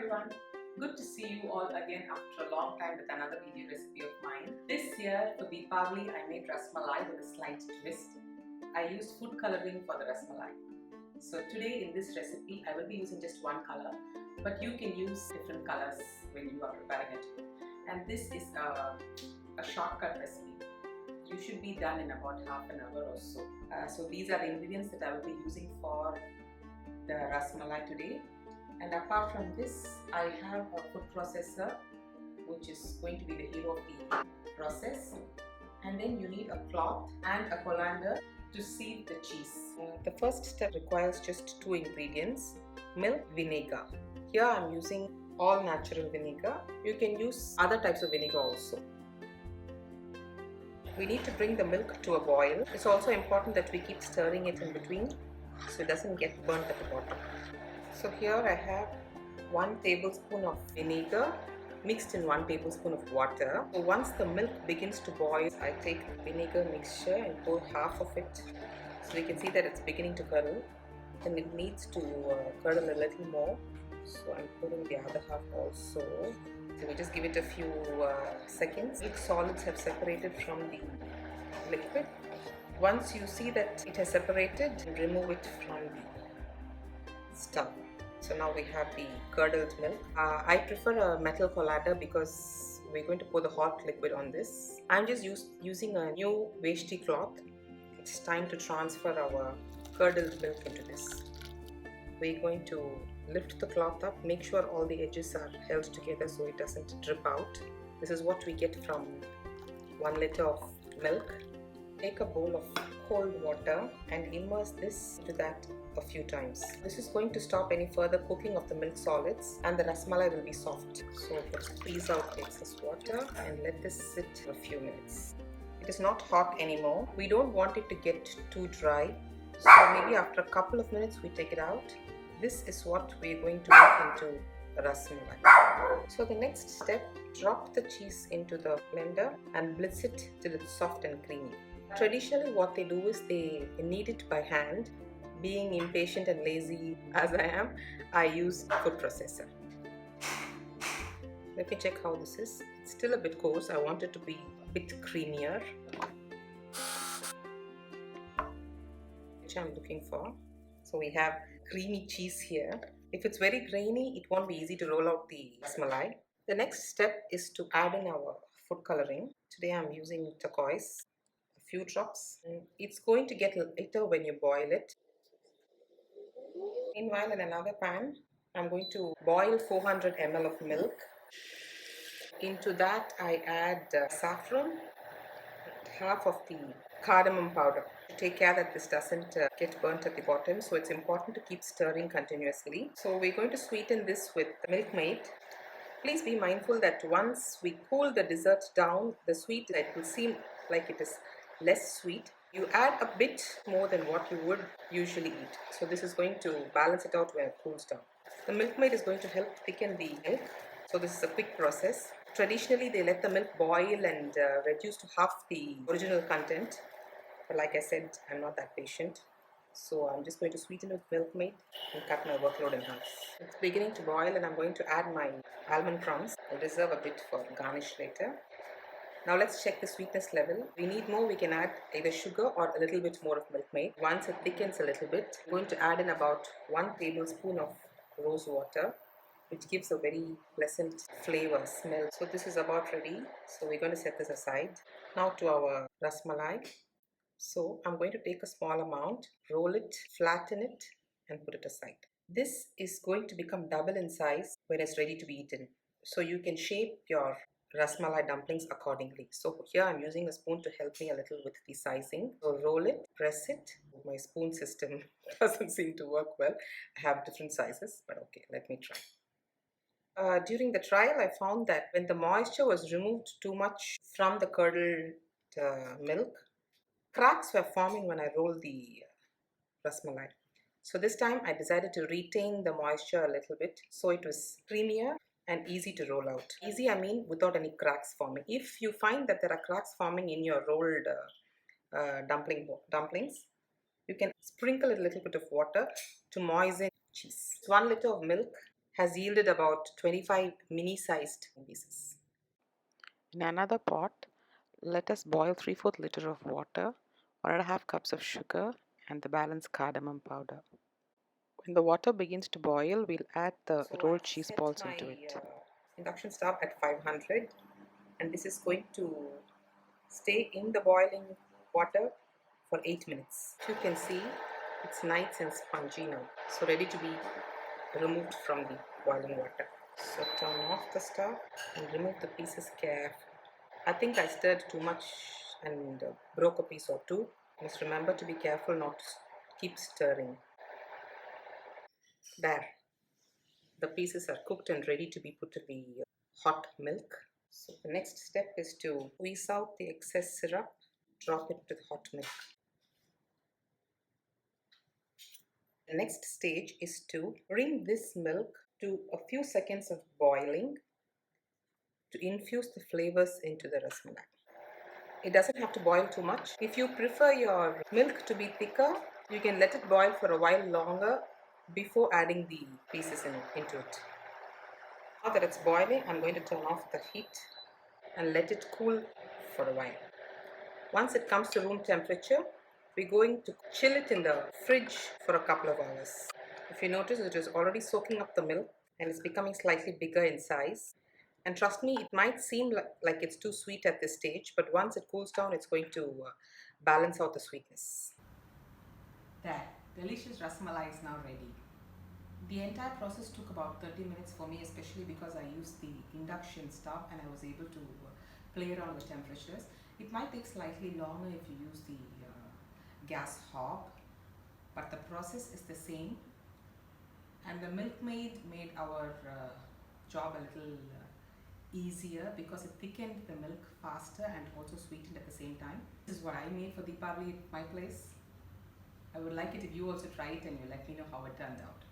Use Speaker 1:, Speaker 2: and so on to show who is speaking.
Speaker 1: everyone, good to see you all again after a long time with another video recipe of mine. This year for Deepavali I made Rasmalai with a slight twist. I used food coloring for the Rasmalai. So today in this recipe I will be using just one color, but you can use different colors when you are preparing it. And this is a shortcut recipe. You should be done in about half an hour or so. So these are the ingredients that I will be using for the Rasmalai today. And apart from this, I have a food processor which is going to be the hero of the process. And then you need a cloth and a colander to sieve the cheese. The first step requires just two ingredients: milk, vinegar. Here I am using all natural vinegar. You can use other types of vinegar also. We need to bring the milk to a boil. It's also important that we keep stirring it in between so it doesn't get burnt at the bottom. So here I have 1 tablespoon of vinegar mixed in 1 tablespoon of water. So once the milk begins to boil, I take vinegar mixture and pour half of it. So you can see that it's beginning to curdle, and it needs to curdle a little more. So I'm pouring the other half also. So we just give it a few seconds. Milk solids have separated from the liquid. Once you see that it has separated, remove it from the stove. So now we have the curdled milk. I prefer a metal colander because we're going to pour the hot liquid on this. I'm just using a new veshti cloth. It's time to transfer our curdled milk into this. We're going to lift the cloth up, make sure all the edges are held together so it doesn't drip out. This is what we get from 1 liter of milk. Take a bowl of cold water and immerse this into that a few times. This is going to stop any further cooking of the milk solids, and the rasmalai will be soft. So let's squeeze out excess water and let this sit for a few minutes. It is not hot anymore. We don't want it to get too dry. So maybe after a couple of minutes we take it out. This is what we're going to make into rasmalai. So the next step, drop the cheese into the blender and blitz it till it's soft and creamy. Traditionally what they do is they knead it by hand. Being impatient and lazy as I am, I use food processor. Let me check how this is. It's still a bit coarse. I want it to be a bit creamier, which I'm looking for. So we have creamy cheese here. If it's very grainy, it won't be easy to roll out the rasmalai. The next step is to add in our food coloring. Today I'm using turquoise, a few drops. It's going to get lighter when you boil it. Meanwhile, in another pan, I'm going to boil 400 ml of milk. Into that, I add saffron, half of the cardamom powder. Take care that this doesn't get burnt at the bottom, so it's important to keep stirring continuously. So we're going to sweeten this with milkmaid. Please be mindful that once we cool the dessert down, the sweet, it will seem like it is less sweet. You add a bit more than what you would usually eat. So this is going to balance it out when it cools down. The milkmaid is going to help thicken the milk. So this is a quick process. Traditionally, they let the milk boil and reduce to half the original content. But like I said, I'm not that patient. So I'm just going to sweeten with milkmaid and cut my workload in half. It's beginning to boil and I'm going to add my almond crumbs. I'll reserve a bit for garnish later. Now let's check the sweetness level. We need more, we can add either sugar or a little bit more of milkmaid. Once it thickens a little bit, I'm going to add in about 1 tablespoon of rose water, which gives a very pleasant flavor, smell. So this is about ready. So we're going to set this aside. Now to our rasmalai. So I'm going to take a small amount, roll it, flatten it and put it aside. This is going to become double in size when it's ready to be eaten. So you can shape your rasmalai dumplings accordingly. So here I'm using a spoon to help me a little with the sizing. So roll it, press it. My spoon system doesn't seem to work well. I have different sizes, but okay, let me try. During the trial, I found that when the moisture was removed too much from the curdled milk, cracks were forming when I rolled the rasmalai. So this time I decided to retain the moisture a little bit so it was creamier and easy to roll out. Easy, I mean without any cracks forming. If you find that there are cracks forming in your rolled dumplings, you can sprinkle a little bit of water to moisten cheese. 1 liter of milk has yielded about 25 mini-sized pieces.
Speaker 2: In another pot, let us boil 3/4 liter of water, 1.5 cups of sugar, and the balance cardamom powder. When the water begins to boil, we'll add the rolled cheese balls into it.
Speaker 1: Induction stove at 500, and this is going to stay in the boiling water for 8 minutes. You can see it's nice and spongy now, so ready to be removed from the boiling water. So turn off the stove and remove the pieces carefully. I think I stirred too much and broke a piece or two. Just remember to be careful not to keep stirring. There, the pieces are cooked and ready to be put to the hot milk. So the next step is to squeeze out the excess syrup, drop it into the hot milk. The next stage is to bring this milk to a few seconds of boiling to infuse the flavors into the rasmalai. It doesn't have to boil too much. If you prefer your milk to be thicker, you can let it boil for a while longer before adding the pieces into it. Now that it's boiling, I'm going to turn off the heat and let it cool for a while. Once it comes to room temperature, we're going to chill it in the fridge for a couple of hours. If you notice, it is already soaking up the milk and it's becoming slightly bigger in size. And trust me, it might seem like it's too sweet at this stage, but once it cools down, it's going to balance out the sweetness. There, delicious rasmalai is now ready. The entire process took about 30 minutes for me, especially because I used the induction stove and I was able to play around with temperatures. It might take slightly longer if you use the gas hob, but the process is the same. And the milkmaid made our job a little easier because it thickened the milk faster and also sweetened at the same time. This is what I made for Deepavali at my place. I would like it if you also try it and you let me know how it turned out.